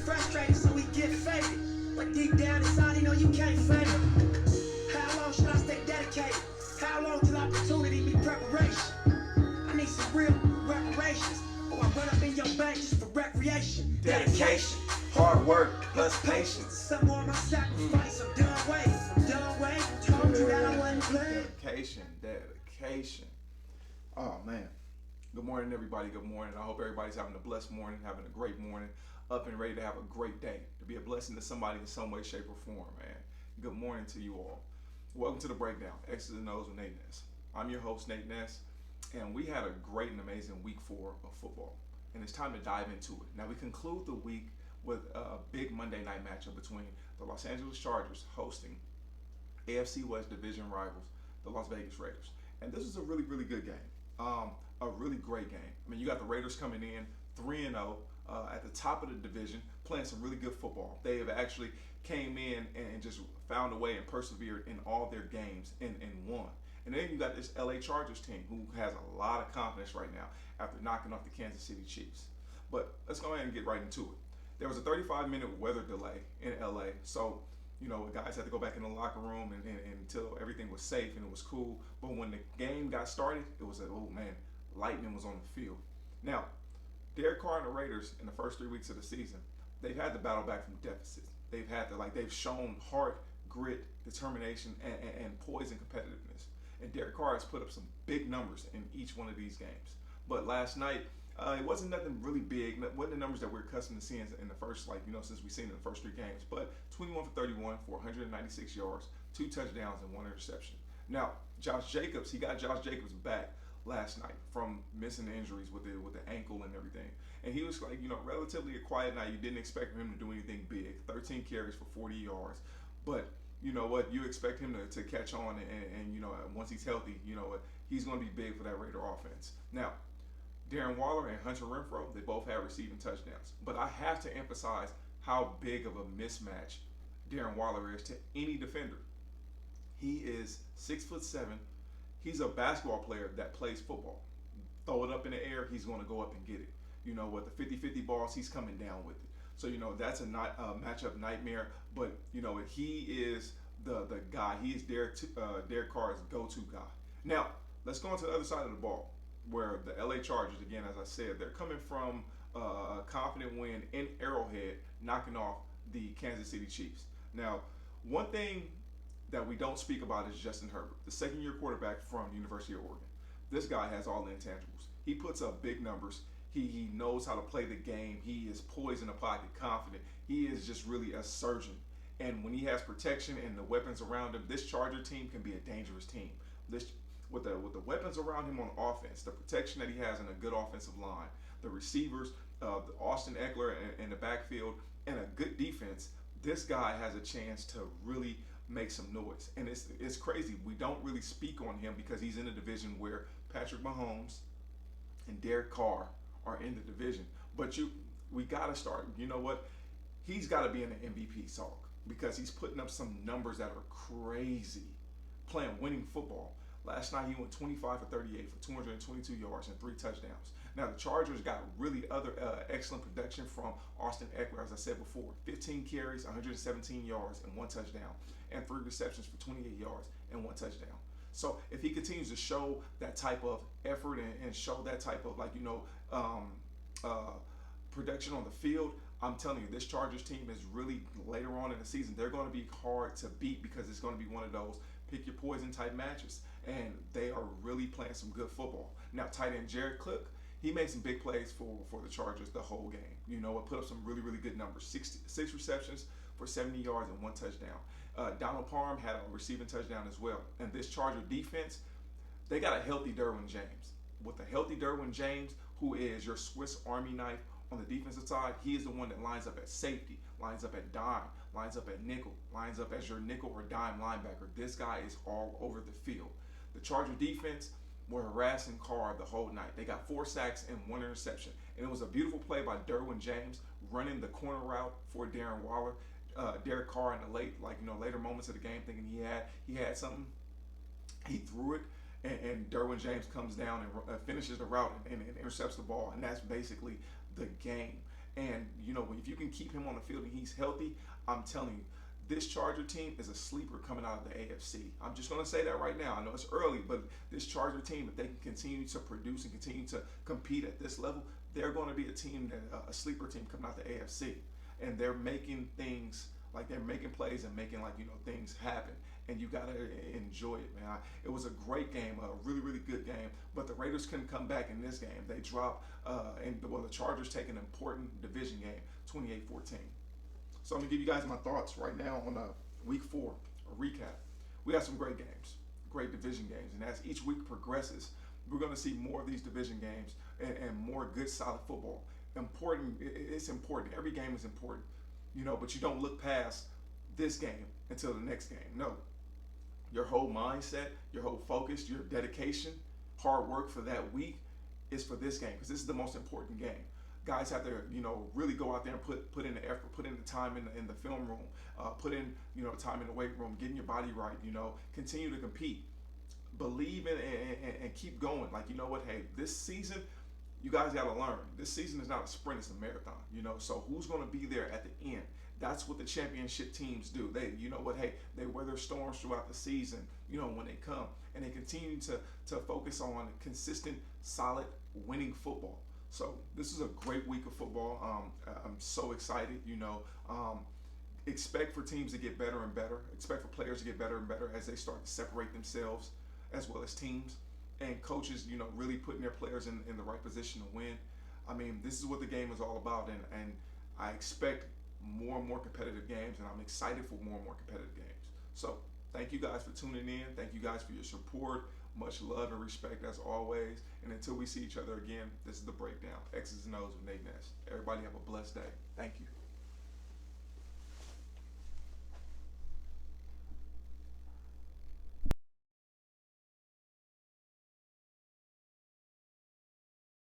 frustrated, so we get faded. But deep down inside, you know you can't fake it. How long should I stay dedicated? How long till opportunity meet preparation? I need some real reparations, or I run up in your bank just for recreation. Dedication, hard work, plus patience. Some more of my sacrifice, I'm done waiting. I'm done waiting. Told you that I wasn't playing. Dedication. Oh man. Good morning, everybody. Good morning. I hope everybody's having a blessed morning, having a great morning, up and ready to have a great day, to be a blessing to somebody in some way, shape, or form, man. Good morning to you all. Welcome to The Breakdown, X's and O's with Nate Ness. I'm your host, Nate Ness, and we had a great and amazing week 4 of football, and it's time to dive into it. Now, we conclude the week with a big Monday night matchup between the Los Angeles Chargers hosting AFC West division rivals, the Las Vegas Raiders. And this is a really, really good game. A really great game. I mean, you got the Raiders coming in 3-0 at the top of the division, playing some really good football. They have actually came in and just found a way and persevered in all their games and won. And then you got this LA Chargers team who has a lot of confidence right now after knocking off the Kansas City Chiefs. But let's go ahead and get right into it. There was a 35-minute weather delay in LA, so guys had to go back in the locker room and until everything was safe and it was cool. But when the game got started, it was like, oh man, lightning was on the field. Now, Derek Carr and the Raiders in the first 3 weeks of the season, they've had to battle back from deficits. They've shown heart, grit, determination, and poise and competitiveness. And Derek Carr has put up some big numbers in each one of these games. But last night, it wasn't nothing really big. It wasn't the numbers that we're accustomed to seeing in the first, since we've seen in the first 3 games. But 21 for 31 for 196 yards, 2 touchdowns, and 1 interception. Now, Josh Jacobs back last night from missing injuries with the ankle and everything. And he was relatively a quiet night. You didn't expect him to do anything big. 13 carries for 40 yards. But you know what? You expect him to catch on and once he's healthy, he's going to be big for that Raider offense. Now, Darren Waller and Hunter Renfrow, they both have receiving touchdowns. But I have to emphasize how big of a mismatch Darren Waller is to any defender. He is 6'7". He's a basketball player that plays football. Throw it up in the air, he's going to go up and get it. The 50-50 balls, he's coming down with it. So, that's a matchup nightmare. But, he is the guy. He is Derek Carr's go-to guy. Now, let's go on to the other side of the ball, where the LA Chargers, again, as I said, they're coming from a confident win in Arrowhead, knocking off the Kansas City Chiefs. Now, one thing that we don't speak about is Justin Herbert, the second-year quarterback from the University of Oregon. This guy has all the intangibles. He puts up big numbers. He knows how to play the game. He is poised in the pocket, confident. He is just really a surgeon. And when he has protection and the weapons around him, this Charger team can be a dangerous team. With the weapons around him on offense, the protection that he has in a good offensive line, the receivers, Austin Eckler in the backfield, and a good defense, this guy has a chance to really make some noise. And it's crazy. We don't really speak on him because he's in a division where Patrick Mahomes and Derek Carr are in the division. But we got to start. You know what? He's got to be in the MVP talk because he's putting up some numbers that are crazy, playing winning football. Last night, he went 25 for 38 for 222 yards and 3 touchdowns. Now, the Chargers got really other excellent production from Austin Eckler, as I said before. 15 carries, 117 yards, and 1 touchdown, and 3 receptions for 28 yards and 1 touchdown. So, if he continues to show that type of effort and show that type of, production on the field, I'm telling you, this Chargers team is really, later on in the season, they're going to be hard to beat because it's going to be one of those pick your poison type matches. And they are really playing some good football. Now, tight end Jared Cook, he made some big plays for the Chargers the whole game. Put up some really, really good numbers. 6 receptions for 70 yards and 1 touchdown. Donald Parham had a receiving touchdown as well. And this Charger defense, they got a healthy Derwin James. With a healthy Derwin James, who is your Swiss Army knife on the defensive side, he is the one that lines up at safety, lines up at dime, lines up at nickel, lines up as your nickel or dime linebacker. This guy is all over the field. The Charger defense were harassing Carr the whole night. They got 4 sacks and 1 interception. And it was a beautiful play by Derwin James running the corner route for Darren Waller. Derek Carr in the later moments of the game thinking he had something. He threw it and Derwin James comes down and finishes the route and intercepts the ball. And that's basically the game. And, you know, if you can keep him on the field and he's healthy, I'm telling you, this Charger team is a sleeper coming out of the AFC. I'm just going to say that right now. I know it's early, but this Charger team, if they can continue to produce and continue to compete at this level, they're going to be a team, a sleeper team coming out the AFC. And they're making things, like they're making plays and making, like, you know, things happen. And you got to enjoy it, man. It was a great game, a really, really good game. But the Raiders couldn't come back in this game. They dropped, the Chargers take an important division game, 28-14. So I'm going to give you guys my thoughts right now on week 4, a recap. We have some great games, great division games. And as each week progresses, we're going to see more of these division games and more good, solid football. It's important. Every game is important, you know, but you don't look past this game until the next game. No. Your whole mindset, your whole focus, your dedication, hard work for that week is for this game, because this is the most important game. Guys have to, you know, really go out there and put in the effort, put in the time in the film room, put in, you know, time in the weight room, getting your body right, you know, continue to compete, believe in and keep going. Like, you know what, hey, this season, you guys got to learn. This season is not a sprint, it's a marathon, you know, so who's going to be there at the end? That's what the championship teams do. They, you know what, hey, they weather storms throughout the season, you know, when they come, and they continue to focus on consistent, solid, winning football. So this is a great week of football. I'm so excited, you know. Expect for teams to get better and better. Expect for players to get better and better as they start to separate themselves as well as teams. And coaches, you know, really putting their players in the right position to win. I mean, this is what the game is all about. And I expect more and more competitive games, and I'm excited for more and more competitive games. So thank you guys for tuning in. Thank you guys for your support. Much love and respect as always. And until we see each other again, this is The Breakdown. X's and O's with Nate Ness. Everybody have a blessed day. Thank you.